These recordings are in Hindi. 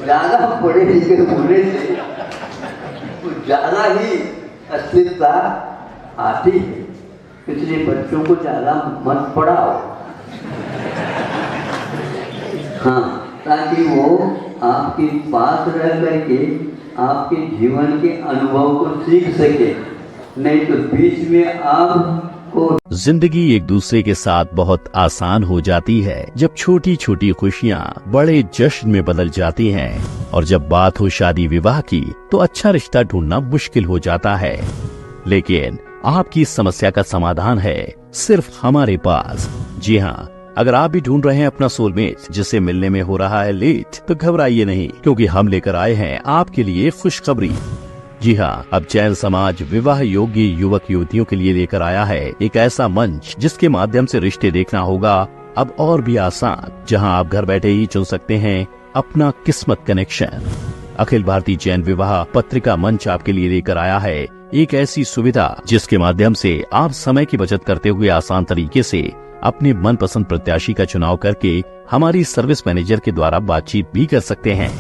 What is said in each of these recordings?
ज़्यादा पढ़े लिखे होने से तो ज़्यादा ही अस्थिरता आती है, इसलिए बच्चों को ज़्यादा मत पढ़ाओ। हाँ, ताकि वो आपके पास रह करके आपके जीवन के अनुभव को सीख सके, नहीं तो बीच में आपको। जिंदगी एक दूसरे के साथ बहुत आसान हो जाती है जब छोटी छोटी खुशियाँ बड़े जश्न में बदल जाती हैं, और जब बात हो शादी विवाह की तो अच्छा रिश्ता ढूंढना मुश्किल हो जाता है। लेकिन आपकी इस समस्या का समाधान है सिर्फ हमारे पास। जी हाँ, अगर आप भी ढूंढ रहे हैं अपना सोलमेट जिससे मिलने में हो रहा है लेट, तो घबराइए नहीं, क्योंकि हम लेकर आए हैं आपके लिए खुशखबरी। जी हाँ, अब जैन समाज विवाह योग्य युवक युवतियों के लिए लेकर आया है एक ऐसा मंच जिसके माध्यम से रिश्ते देखना होगा अब और भी आसान, जहां आप घर बैठे ही चुन सकते हैं अपना किस्मत कनेक्शन। अखिल भारतीय जैन विवाह पत्रिका मंच आपके लिए लेकर आया है एक ऐसी सुविधा जिसके माध्यम से आप समय की बचत करते हुए आसान तरीके से अपने मनपसंद प्रत्याशी का चुनाव करके हमारी सर्विस मैनेजर के द्वारा बातचीत भी कर सकते हैं।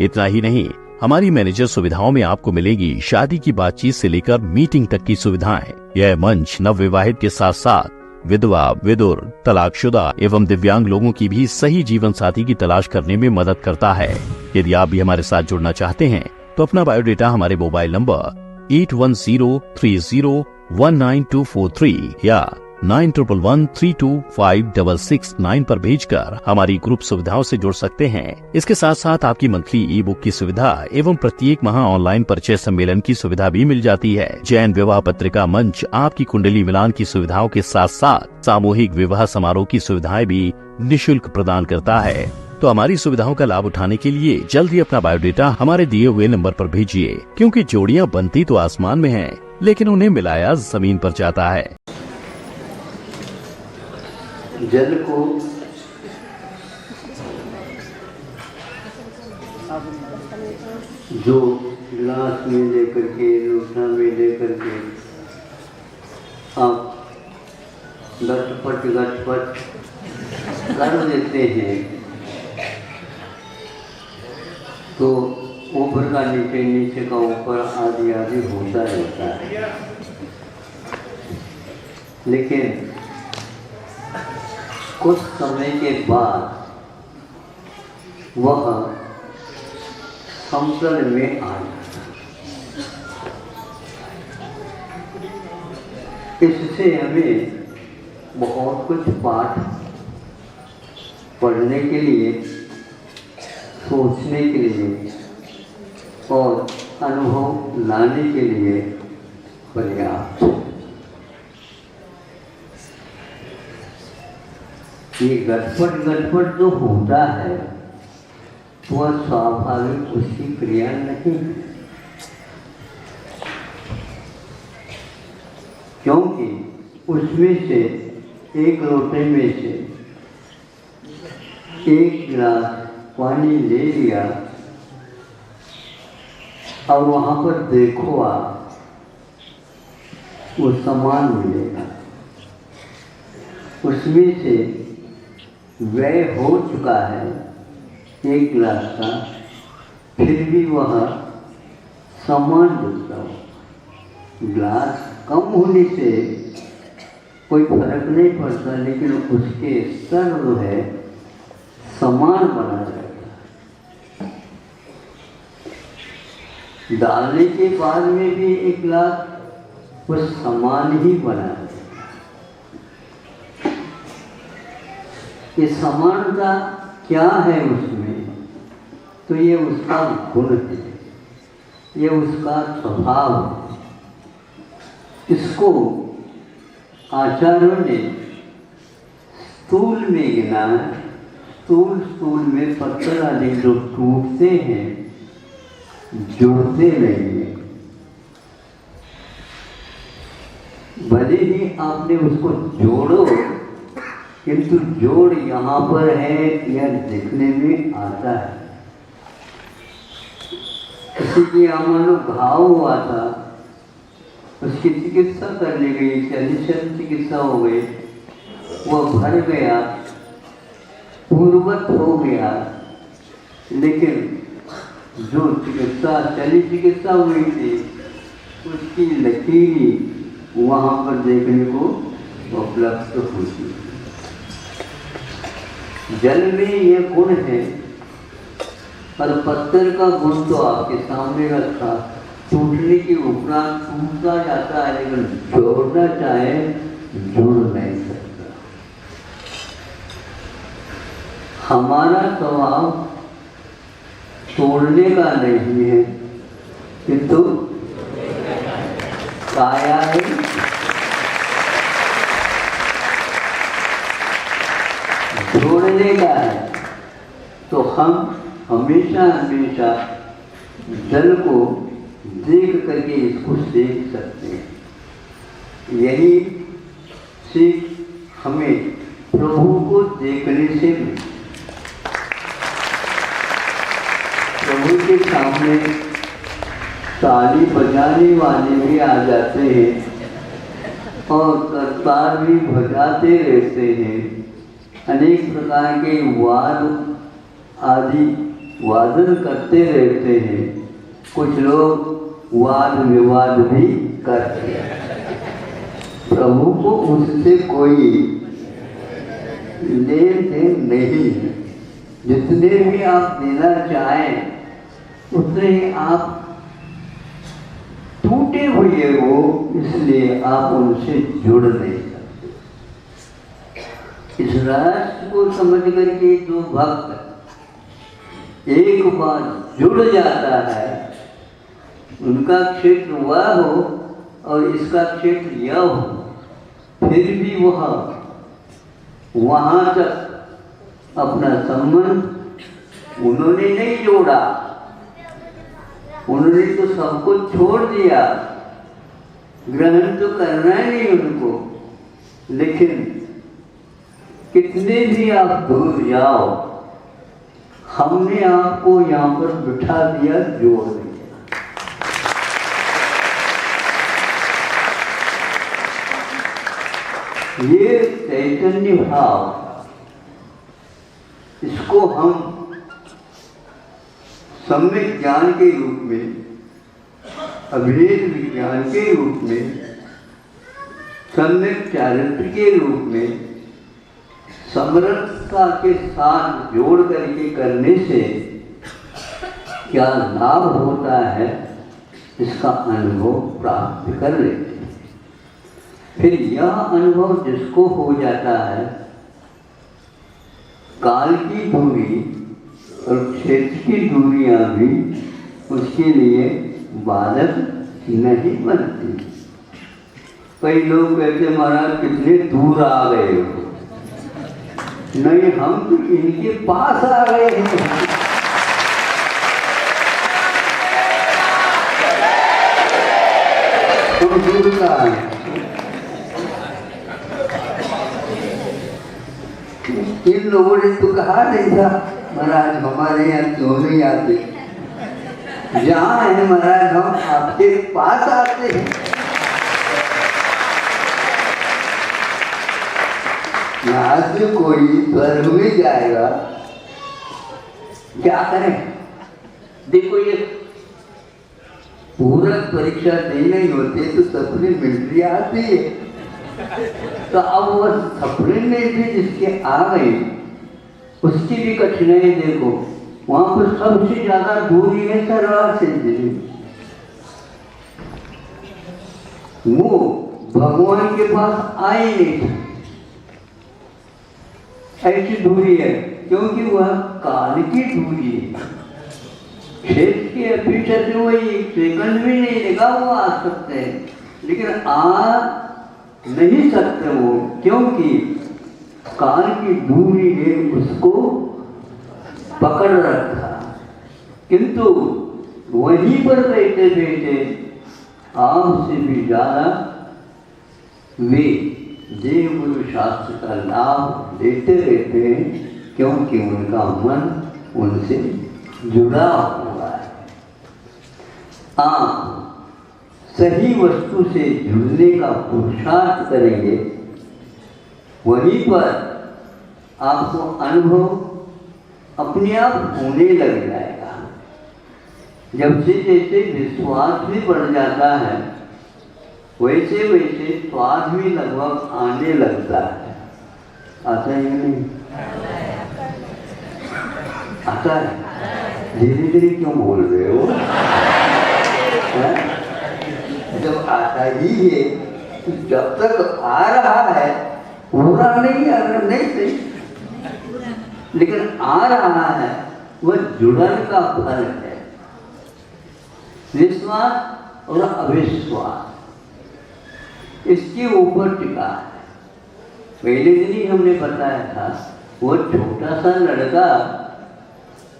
इतना ही नहीं, हमारी मैनेजर सुविधाओं में आपको मिलेगी शादी की बातचीत से लेकर मीटिंग तक की सुविधाएं। यह मंच नवविवाहित के साथ साथ विधवा, विधुर, तलाकशुदा एवं दिव्यांग लोगों की भी सही जीवन साथी की तलाश करने में मदद करता है। यदि आप भी हमारे साथ जुड़ना चाहते हैं तो अपना बायोडेटा हमारे मोबाइल नंबर 8103019243 या 9113256669 पर भेजकर हमारी ग्रुप सुविधाओं से जुड़ सकते हैं। इसके साथ साथ आपकी मंथली ई बुक की सुविधा एवं प्रत्येक माह ऑनलाइन परिचय सम्मेलन की सुविधा भी मिल जाती है। जैन विवाह पत्रिका मंच आपकी कुंडली मिलान की सुविधाओं के साथ साथ सामूहिक विवाह समारोह की सुविधाएं भी निःशुल्क प्रदान करता है। तो हमारी सुविधाओं का लाभ उठाने के लिए जल्दी अपना बायोडेटा हमारे दिए हुए नंबर पर भेजिए, क्योंकि जोड़ियां बनती तो आसमान में हैं, लेकिन उन्हें मिलाया जमीन पर जाता है। जल को जो गिलास में लेकर के, लोटा में लेकर के आप गटपट कर देते हैं तो ऊपर का नीचे, नीचे का ऊपर आदि आदि होता रहता है। लेकिन कुछ समय के बाद वह समतल में आ जाता है। इससे हमें बहुत कुछ पाठ पढ़ने के लिए, सोचने के लिए और अनुभव लाने के लिए पर्याप्त। ये गटपट जो होता है वह स्वाभाविक उसकी क्रिया नहीं है, क्योंकि उसमें से एक लोटे में से एक गिलास पानी ले लिया और वहाँ पर देखो आप वो समान मिलेगा। उसमें से व्यय हो चुका है एक गिलास का, फिर भी वह समान दिखता हो। गिलास कम होने से कोई फर्क नहीं पड़ता, लेकिन उसके स्तर जो है समान बना रहेगा। डालने के बाद में भी एक गिलास वो समान ही बना रहेगा। ये समानता क्या है उसमें? तो ये उसका गुण है, ये उसका स्वभाव है। इसको आचार्यों ने स्थूल में गिना है। स्थूल में पत्थर आदि जो टूटते हैं, जुड़ते नहीं हैं। भले ही आपने उसको जोड़ो, किंतु जोड़ यहाँ पर है यह दिखने में आता है। किसी की मानो घाव हुआ था, उसकी चिकित्सा करने गई, 40 चिकित्सा हो गई, वह भर गया, पूर्वत हो गया, लेकिन जो चिकित्सा चली चिकित्सा हुई थी उसकी लकीरी वहाँ पर देखने को उपलब्ध होती है। जल में ये गुण है और पत्थर का गुण तो आपके सामने रखा, टूटने के उपरांत टूटता जाता है, लेकिन जोड़ना चाहे जुड़ नहीं सकता। हमारा स्वभाव तोड़ने का नहीं है किंतु काया है जोड़ने का है। तो हम हमेशा हमेशा जल को देख करके इसको सीख सकते हैं। यही सीख हमें प्रभु को देखने से मिली। प्रभु के सामने ताली बजाने वाले भी आ जाते हैं और करतार भी बजाते रहते हैं। अनेक प्रकार के वाद आदि वादन करते रहते हैं। कुछ लोग वाद विवाद भी करते हैं। प्रभु को उससे कोई लेन देन नहीं है। जितने भी आप देना चाहें उतने ही आप टूटे हुए हो, इसलिए आप उनसे जुड़ नहीं सकते। इस राष्ट्र को समझ करके जो भक्त एक बार जुड़ जाता है, उनका क्षेत्र वह हो और इसका क्षेत्र यह हो, फिर भी वह वहाँ तक अपना संबंध उन्होंने नहीं जोड़ा। उन्होंने तो सबको छोड़ दिया, ग्रहण तो करना नहीं उनको। लेकिन कितने भी आप दूर जाओ, हमने आपको यहाँ पर बिठा दिया, जोड़ दिया। ये चैतन्य भाव, इसको हम सम्यक ज्ञान के रूप में, अभेद विज्ञान के रूप में, सम्यक चारित्र के रूप में समरसता के साथ जोड़ करके करने से क्या लाभ होता है, इसका अनुभव प्राप्त कर लेते हैं। फिर यह अनुभव जिसको हो जाता है, काल की दूरी और क्षेत्र की दूरियां भी उसके लिए बाधक नहीं बनती। कई लोग कहते महाराज कितने दूर आ गए हो। नहीं, हम तो इनके पास आ गए हैं। हम दूर का है। इन लोगों ने तो कहा नहीं था महाराज हमारे यहाँ क्यों नहीं आते। जहाँ है महाराज हम आपके पास आते हैं। यहाँ से कोई स्वर्ग में जाएगा, क्या करें? देखो ये पूरक परीक्षा देनी होती तो सप्लीमेंट्री आती है। तो अब वह सप्लीमेंट्री जिसके आ गई उसकी भी कठिनाई देखो। वहां पर सबसे ज्यादा दूरी है सरवार से। वो भगवान के पास आए नहीं थे, ऐसी दूरी है, क्योंकि वह काल की दूरी है। क्षेत्र की अपेक्षा से वही एक सेकंड भी नहीं लगा वो आ सकते हैं, लेकिन आ नहीं सकते वो, क्योंकि काल की दूरी ने उसको पकड़ रखा। किंतु वहीं पर बैठे बैठे आपसे भी ज्यादा वे देव गुरु शास्त्र का लाभ लेते रहते हैं, क्योंकि उनका मन उनसे जुड़ा हुआ है। आप सही वस्तु से जुड़ने का पुरुषार्थ करेंगे, वहीं पर आपको अनुभव अपने आप होने लग जाएगा। जब से जैसे विश्वास भी बढ़ जाता है वैसे वैसे स्वाद भी लगभग आने लगता है। आता है या नहीं? आता है? धीरे धीरे क्यों बोल रहे हो? जब आता ही है तो जब तक आ रहा है पूरा नहीं आ रहा, नहीं सही, लेकिन आ रहा है वह जुड़न का फल है। विश्वास और अविश्वास इसके ऊपर टिका है। पहले दिन ही हमने बताया था वो छोटा सा लड़का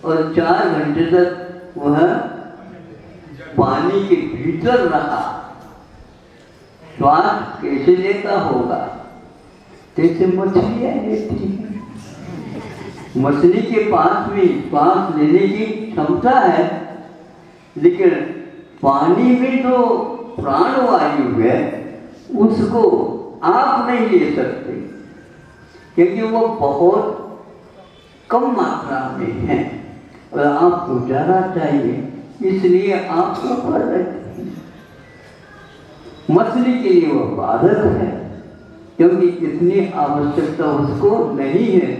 और 4 घंटे तक वह पानी के भीतर रहा, श्वास कैसे लेता होगा? जैसे मछलियाँ लेती हैं। मछली के पास भी श्वास लेने की क्षमता है, लेकिन पानी में जो प्राणवायु है उसको आप नहीं ले सकते, क्योंकि वो बहुत कम मात्रा में है और आपको ज़्यादा चाहिए, इसलिए आप ऊपर रखते हैं। मछली के लिए वह बाधक है, क्योंकि इतनी आवश्यकता उसको नहीं है,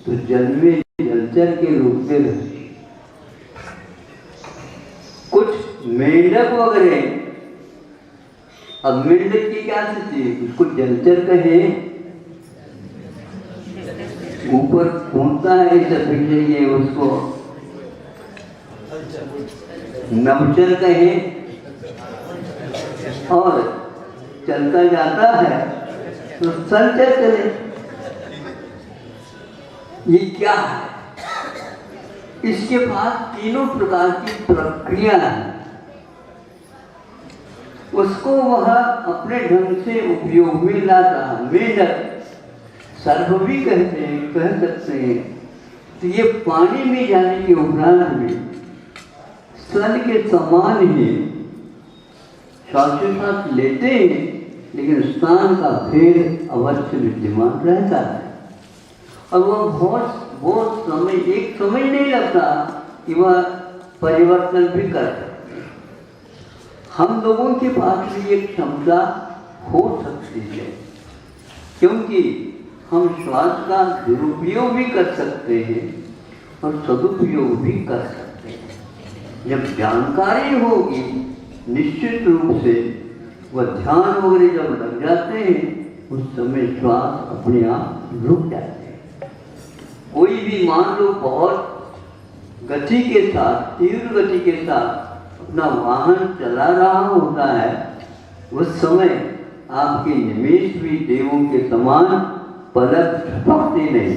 तो जल में जलचर के रूप में रहती है। कुछ मेंढक वगैरह, अब मेंढक की क्या स्थिति है? उसको जलचर कहे, ऊपर कूदता है ये, उसको नवचर कहे, और चलता जाता है तो संचर चले। ये क्या है? इसके पास तीनों प्रकार की प्रक्रिया है। उसको वह अपने ढंग से उपयोग में लाता है। मेंढक सर्प भी कहते हैं, कह सकते हैं। तो ये पानी में जाने के उपरांत में स्तन के समान ही श्वासोच्छ्वास लेते हैं, लेकिन स्तन का भेद अवश्य विद्यमान रहता है। और वह बहुत समय, एक समय नहीं लगता कि वह परिवर्तन भी कर सकते हैं। हम लोगों के पास भी एक क्षमता हो सकती है, क्योंकि हम श्वास का दुरुपयोग भी कर सकते हैं और सदुपयोग भी कर सकते हैं। जब जानकारी होगी निश्चित रूप से वह ध्यान वगैरह जब लग जाते हैं उस समय श्वास अपने आप रुक जाते हैं। कोई भी मान लो बहुत गति के साथ, तीव्र गति के साथ अपना वाहन चला रहा होता है, उस समय आपके निमेष भी देवों के समान पलक झपकते नहीं,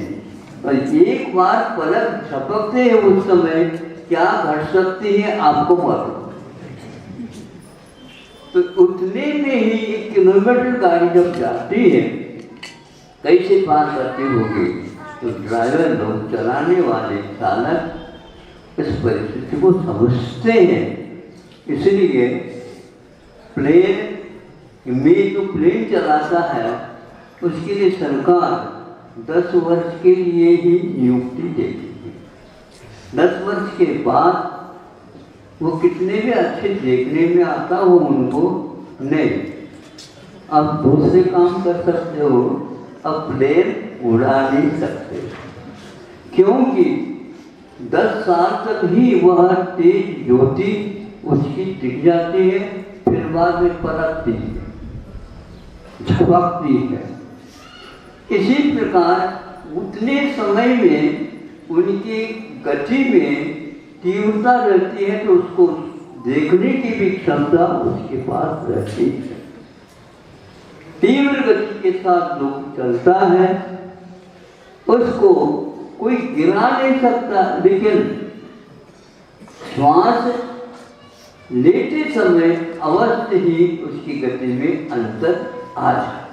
और एक बार पलक झपकते हैं उस समय क्या घट सकती है आपको मालूम। तो उतने में ही 1 किलोमीटर गाड़ी जब जाती है, कैसे पार करती होगी? तो ड्राइवर लोग, चलाने वाले चालक इस परिस्थिति को समझते हैं। इसलिए प्लेन में जो प्लेन चलाता है उसके लिए सरकार 10 वर्ष के लिए ही नियुक्ति देती है। 10 वर्ष के बाद वो कितने भी अच्छे देखने में आता हो उनको नहीं, अब दूसरे काम कर सकते हो, अब प्लेन उड़ा नहीं सकते, क्योंकि 10 साल तक ही वह तेज ज्योति उसकी टिक जाती है, फिर बाद में पलटती है, झपकती है। इसी प्रकार उतने समय में उनकी गति में तीव्रता रहती है, तो उसको देखने की भी क्षमता उसके पास रहती है। तीव्र गति के साथ जो चलता है उसको कोई गिरा नहीं सकता, लेकिन श्वास लेते समय अवश्य ही उसकी गति में अंतर आ जाता है।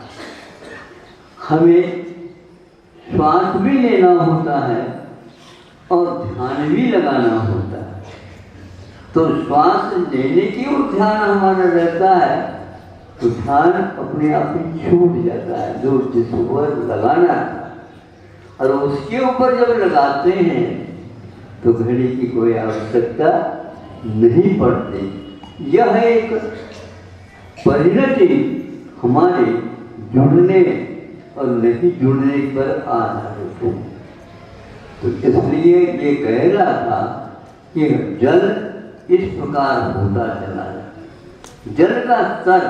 हमें श्वास भी लेना होता है और ध्यान भी लगाना होता है। तो श्वास लेने की ओर ध्यान हमारा रहता है, तो ध्यान अपने आप ही छूट जाता है जो जिस ऊपर लगाना था, और उसके ऊपर जब लगाते हैं तो घड़ी की कोई आवश्यकता नहीं पढ़ते। यह एक परिणति हमारे जुड़ने और नहीं जुड़ने पर आधारित है। तो इसलिए ये कह रहा था कि जल इस प्रकार होता चला जाता। जल का स्तर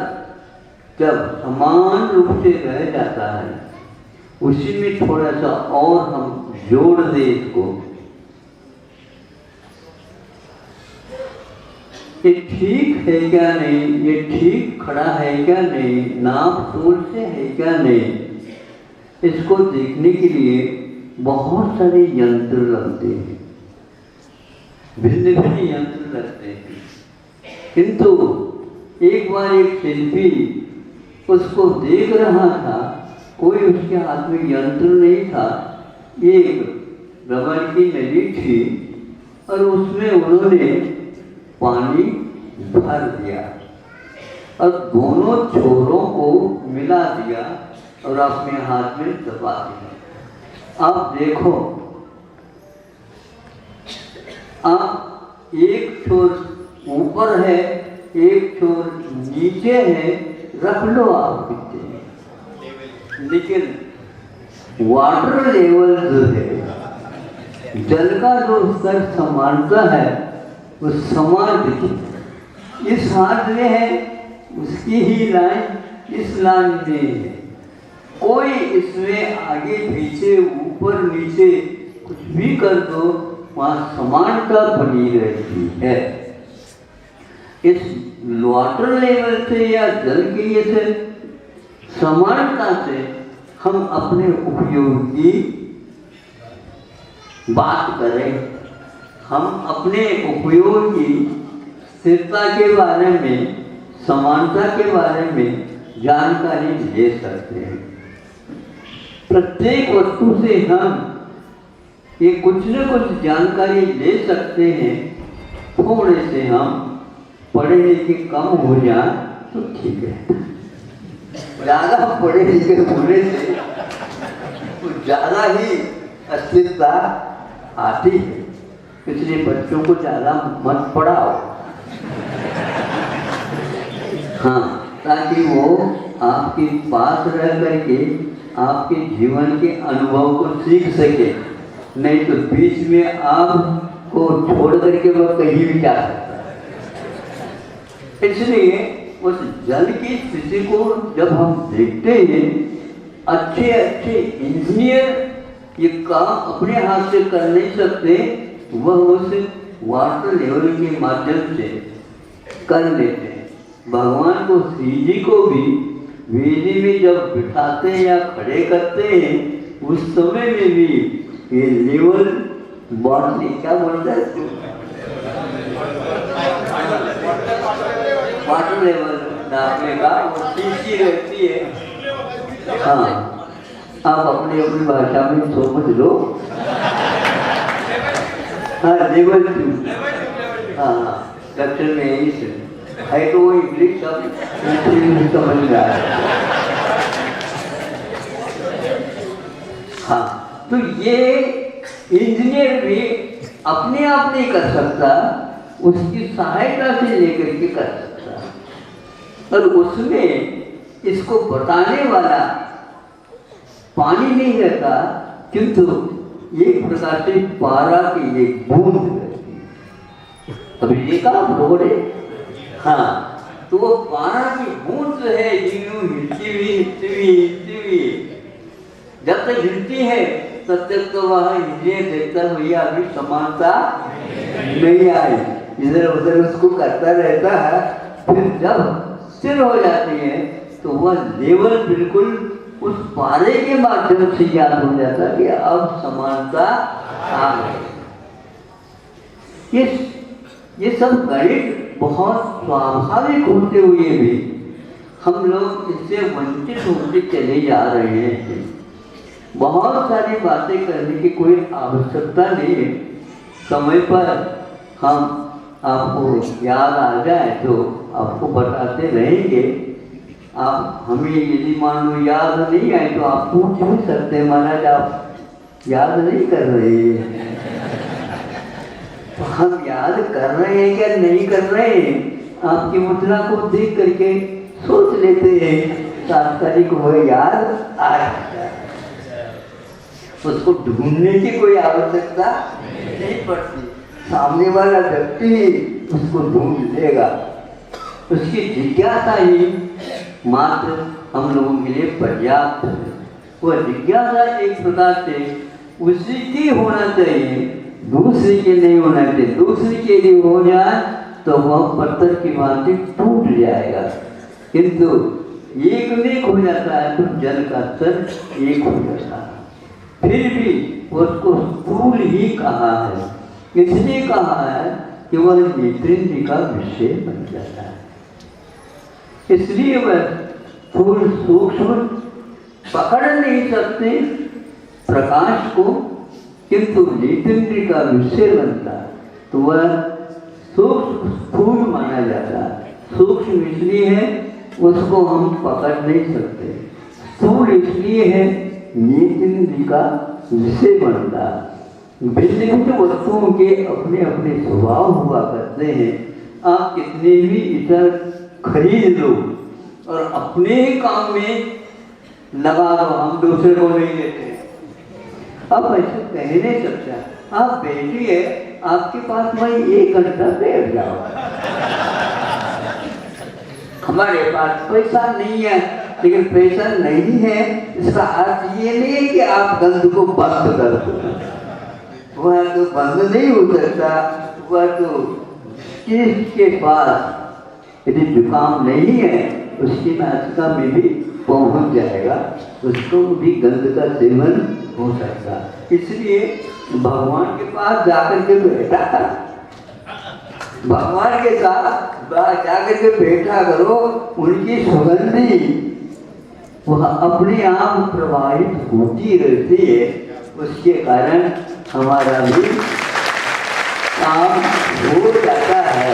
जब समान रूप से रह जाता है, उसी में थोड़ा सा और हम जोड़ दें इसको, ये ठीक है क्या नहीं, ये ठीक खड़ा है क्या नहीं, नाप तोल से है क्या नहीं, इसको देखने के लिए बहुत सारे यंत्र लगते हैं, भिन्न भिन्न यंत्र लगते हैं। किंतु एक बार एक शिल्पी उसको देख रहा था, कोई उसके हाथ में यंत्र नहीं था, एक रबड़ की नली थी और उसमें उन्होंने पानी भर दिया और दोनों छोरों को मिला दिया और अपने हाथ में दबा दिया। अब देखो, अब एक छोर ऊपर है, एक छोर नीचे है, रख लो आप कितने, लेकिन वाटर लेवल जो है, जल का जो स्तर समानता है वो समान दिखे। इस हाथ में है, उसकी ही लाइन इस लाइन में है, कोई इसमें आगे पीछे ऊपर नीचे कुछ भी कर दो, वहाँ समानता बनी रहती है। इस वाटर लेवल से या जल के से समानता से हम अपने उपयोग की बात करें, हम अपने उपयोग की स्थिरता के बारे में, समानता के बारे में जानकारी ले सकते हैं। प्रत्येक वस्तु से हम ये कुछ न कुछ जानकारी ले सकते हैं। थोड़े से हम पढ़े लिखे कम हो जाए तो ठीक है, ज़्यादा पढ़े लिखे होने से तो ज़्यादा ही अस्थिरता आती है। इसलिए बच्चों को ज़्यादा मत पढ़ाओ, हाँ, ताकि वो आपके पास रह करके आपके जीवन के अनुभव को सीख सके। नहीं तो बीच में आपको छोड़ करके वो कहीं भी जा सकता है। इसलिए उस जल की स्थिति को जब हम देखते हैं, अच्छे अच्छे इंजीनियर ये काम अपने हाथ से कर नहीं सकते, वह उस वाटर लेवल के माध्यम से कर लेते हैं। भगवान को, श्री जी को भी वेदी में जब बिठाते हैं या खड़े करते हैं, उस समय में भी ये लेवल बॉडी क्या बोलता है, वाटर लेवल नापने का वो सीधी रहती है। हाँ, आप अपनी अपनी भाषा में समझ लो। हाँ, लेवल 2, हाँ, दक्षिण में यही है तो वो इंग्लिश शब्द समझ रहा है। हाँ, तो ये इंजीनियर भी अपने आप नहीं कर सकता, उसकी सहायता से लेकर के कर सकता। और उसमें इसको बताने वाला पानी नहीं रहता, किंतु एक प्रकार से पारा की एक बूंद रहती है। अभी ये कहा बोले, हाँ, तो वो पारा की बूंद जो है यूं हिलती हुई जब तक हिलती है तब तक तो वह ये देखता भैया अभी समानता नहीं आई, इधर उधर उसको करता रहता है। फिर जब स्थिर हो जाती है तो वह लेवल बिल्कुल उस पारे के माध्यम से ज्ञान हो जाता है कि अब समानता आ गई। ये सब गणित बहुत स्वाभाविक होते हुए भी हम लोग इससे वंचित होते चले जा रहे हैं। बहुत सारी बातें करने की कोई आवश्यकता नहीं है। समय पर हम आपको याद आ जाए तो आपको बताते रहेंगे। आप हमें यदि मान लो याद नहीं आए तो आप पूछ भी सकते हैं, महाराज आप याद नहीं कर रहे हैं। तो हम याद कर रहे हैं क्या नहीं कर रहे हैं? आपकी मुद्रा को देख करके सोच लेते हैं, तात्कालिक वह याद आ जाता है, उसको ढूंढने की कोई आवश्यकता नहीं पड़ती, सामने वाला व्यक्ति उसको ढूंढ लेगा। उसकी जिज्ञासा ही मात्र हम लोगों के लिए पर्याप्त है। वह जिज्ञासा एक प्रकार से उसी की होना चाहिए, दूसरे के नहीं होना चाहिए। दूसरे के लिए हो जाए तो वह पत्थर की भांति टूट जाएगा, किंतु एक में हो जाता है तो जल का स्तर एक हो जाता है। फिर भी उसको स्थूल ही कहा है, इसलिए कहा है कि वह नेत्रेंद्र का विषय बन जाता है। इसलिए वह स्थूल सूक्ष्म पकड़ नहीं सकते प्रकाश को, किंतु नेत्रेंद्र का विषय बनता है तो वह सूक्ष्म स्थूल माना जाता है। सूक्ष्म इसलिए है उसको हम पकड़ नहीं सकते, स्थूल इसलिए है नेत्रेंद्र का विषय बनता है। भिन्न भिन्न वस्तुओं के अपने अपने स्वभाव हुआ करते हैं। आप कितने भी इतर खरीद लो और अपने ही काम में लगा दो, हम दूसरे को नहीं देते। अब ऐसे कह नहीं सकता। आप बैठिए, आपके पास मैं 1 घंटा बैठ जाओ, हमारे पास पैसा नहीं है, लेकिन पैसा नहीं है इसका अर्थ ये नहीं है कि आप गंध को बंद कर दो। वह तो बंद नहीं हो सकता। वह तो किसके पास यदि जुकाम नहीं है उसकी नासिका में भी पहुंच जाएगा, उसको भी गंध का सेवन हो सकता। इसलिए भगवान के पास जाकर के बैठा, भगवान के साथ जाकर के बैठा करो, उनकी सुगंधी वह अपने आप प्रवाहित होती रहती है। उसके कारण हमारा भी काम हो जाता है।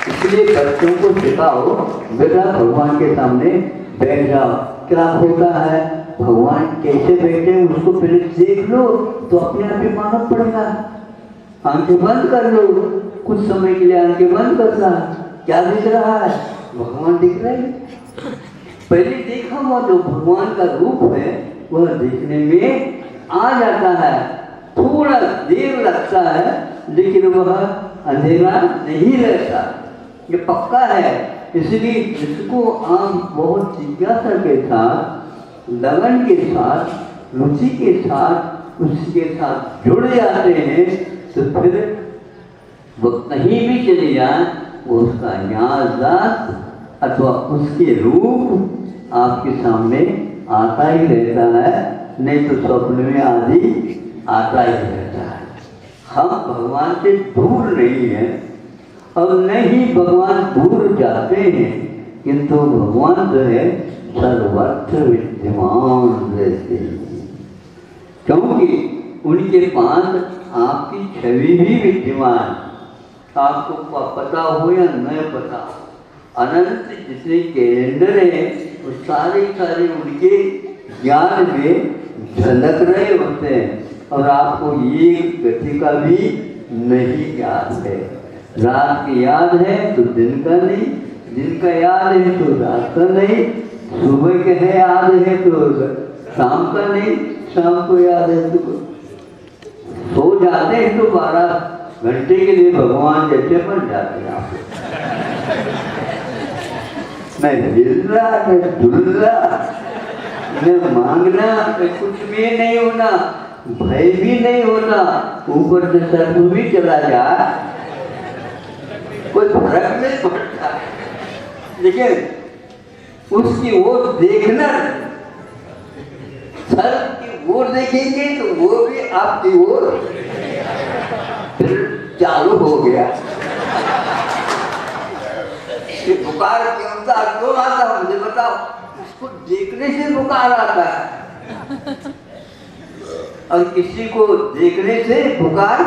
इसलिए बच्चों को सिखाओ, बेटा भगवान के सामने बैठ जाओ। क्या होता है, भगवान कैसे बैठे उसको पहले देख लो तो अपने आप ही मालूम पड़ेगा। आंखें बंद कर लो, कुछ समय के लिए आंखें बंद करना, क्या दिख रहा है? भगवान दिख रहे हैं। पहले देखा हुआ जो भगवान का रूप है वह देखने में आ जाता है, थोड़ा देर लगता है लेकिन वह अंधेरा नहीं रहता, ये पक्का है। इसलिए इसको आप बहुत जिज्ञासा के साथ, लगन के साथ, रुचि के साथ, उसके साथ जुड़ जाते हैं तो फिर वो कहीं भी चले जाए वो उसका याददाश्त अथवा उसके रूप आपके सामने आता ही रहता है, नहीं तो स्वप्न में आदि आता ही रहता है। हम भगवान से दूर नहीं हैं और नहीं भगवान दूर जाते हैं, किंतु भगवान जो है सर्वत्र विद्यमान रहते हैं, क्योंकि उनके पास आपकी छवि भी विद्यमान। आपको पता हो या न पता हो, अनंत जितने कैलेंडर हैं वो सारे उनके ज्ञान में झलक रहे होते हैं और आपको ये गति का भी नहीं याद है। रात की याद है तो दिन का नहीं, दिन का याद है तो रात का नहीं, सुबह के है याद है तो शाम का नहीं, शाम को याद है तो सो जाते हैं तो 12 घंटे के लिए भगवान जैसे बन जाते हैं आप। मैं हिलना, मैं झुलना, मैं मांगना, मैं कुछ भी नहीं होना, भय भी नहीं होना, ऊपर से सर्प भी चला जाए कोई फर्क नहीं पड़ता। लेकिन उसकी ओर देखना, सर्प की ओर देखेंगे तो वो भी आपकी ओर फिर चालू हो गया। बुखार क्यों आता मुझे बताओ? उसको देखने से बुखार आता है और किसी को देखने से बुखार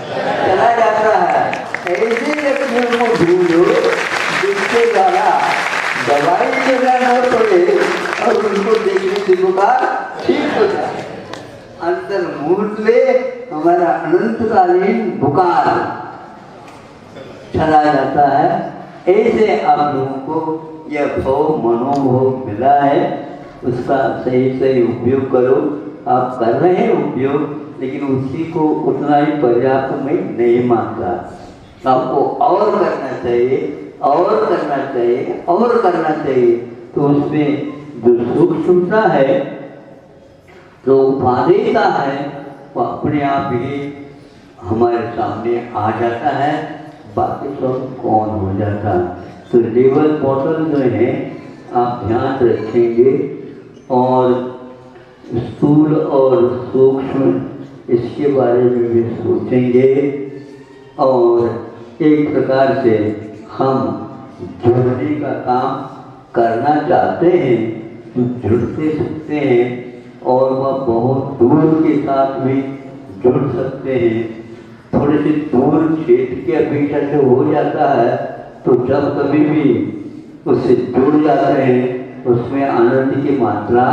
चला जाता है। ऐसे व्यक्तियों को ढूंढो जिसके द्वारा दवाई लेना न पड़े और उनको देखने से बुखार ठीक हो जाए। अंतर मुहूर्त में हमारा अनंतकालीन बुखार चला जाता है। ऐसे आप लोगों को यह भव मनोभव मिला है, उसका सही सही उपयोग करो। आप कर रहे हैं उपयोग, लेकिन उसी को उतना ही पर्याप्त मैं नहीं मानता। आपको और करना चाहिए, और करना चाहिए, और करना चाहिए। तो उसमें जो सूक्ष्मता है, जो उपादेयता है, वो अपने आप ही हमारे सामने आ जाता है, बाकी सब कौन हो जाता। तो लेवल पोर्टल जो है आप ध्यान रखेंगे, और स्थूल और सूक्ष्म इसके बारे में भी सोचेंगे। और एक प्रकार से हम जुड़ने का काम करना चाहते हैं तो जुड़ते सकते हैं, और वह बहुत दूर के साथ भी जुड़ सकते हैं। थोड़े से दूर क्षेत्र की अपेक्षा से हो जाता है, तो जब कभी भी उससे जुड़ जाते हैं उसमें आनंद की मात्रा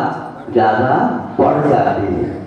ज़्यादा बढ़ जाती है।